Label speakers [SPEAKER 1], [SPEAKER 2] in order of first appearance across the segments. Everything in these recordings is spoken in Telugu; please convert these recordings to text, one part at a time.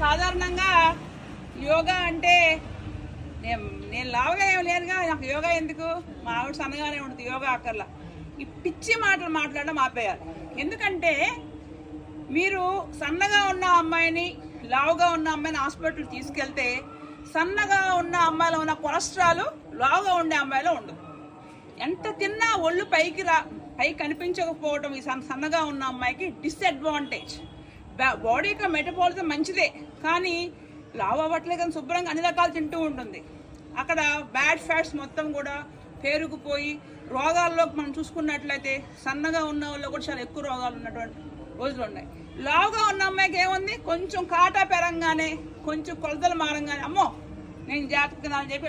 [SPEAKER 1] సాధారణంగా యోగా అంటే నేను లావుగా ఏం లేనుగా, నాకు యోగా ఎందుకు, మా ఆవిడ సన్నగానే ఉంటుంది, యోగా అక్కర్లా. ఈ పిచ్చి మాటలు మాట్లాడడం ఆపేయాలి. ఎందుకంటే మీరు సన్నగా ఉన్న అమ్మాయిని లావుగా ఉన్న అమ్మాయిని హాస్పిటల్ తీసుకెళ్తే సన్నగా ఉన్న అమ్మాయిలో ఉన్న కొలెస్ట్రాల్ లావుగా ఉండే అమ్మాయిలో ఉండదు. ఎంత తిన్నా ఒళ్ళు పైకి కనిపించకపోవడం ఈ సన్నగా ఉన్న అమ్మాయికి డిస్అడ్వాంటేజ్. బాడీకి మెటబాలిజం మంచిదే, కానీ లావు అవ్వట్లే, కానీ శుభ్రంగా అన్ని రకాలు తింటూ ఉంటుంది. అక్కడ బ్యాడ్ ఫ్యాట్స్ మొత్తం కూడా పేరుకుపోయి రోగాల్లో మనం చూసుకున్నట్లయితే సన్నగా ఉన్న వాళ్ళు కూడా చాలా ఎక్కువ రోగాలు ఉన్నటువంటి రోజులు ఉన్నాయి. లావుగా ఉన్న అమ్మాయికి ఏముంది, కొంచెం కాటా పెరంగానే, కొంచెం కొలతలు మారంగానే అమ్మో నేను జాగ్రత్తగా అని చెప్పి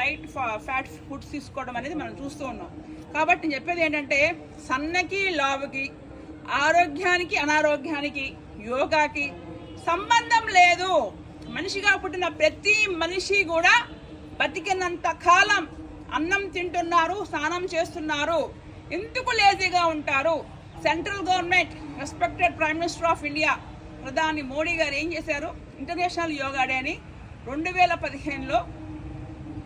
[SPEAKER 1] లైట్ ఫ్యాట్ ఫుడ్స్ తీసుకోవడం అనేది మనం చూస్తూ ఉన్నాం. కాబట్టి నేను చెప్పేది ఏంటంటే సన్నకి లావుకి, ఆరోగ్యానికి అనారోగ్యానికి, యోగాకి సంబంధం లేదు. మనిషిగా పుట్టిన ప్రతి మనిషి కూడా బతికినంత కాలం అన్నం తింటున్నారు, స్నానం చేస్తున్నారు. ఎందుకు లేజీగా ఉంటారు? Central government, respected prime minister of India ప్రధాని మోడీ గారు ఏం చేశారు, ఇంటర్నేషనల్ యోగా డే అని 2015లో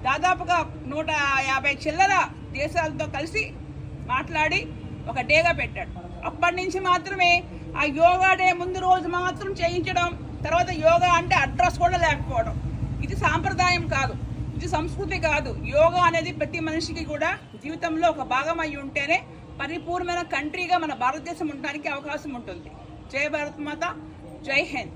[SPEAKER 1] దాదాపుగా 150 చిల్లర దేశాలతో కలిసి మాట్లాడి ఒక డేగా పెట్టాడు. అప్పటి నుంచి మాత్రమే ఆ యోగా డే ముందు రోజు మాత్రం చేయించడం, తర్వాత యోగా అంటే అడ్రస్ కూడా లేకపోవడం. ఇది సాంప్రదాయం కాదు, ఇది సంస్కృతి కాదు. యోగా అనేది ప్రతి మనిషికి కూడా జీవితంలో ఒక భాగం అయి ఉంటేనే పరిపూర్ణమైన కంట్రీగా మన భారతదేశం ఉండడానికి అవకాశం ఉంటుంది. జై భారత్ మాత, జై హింద్.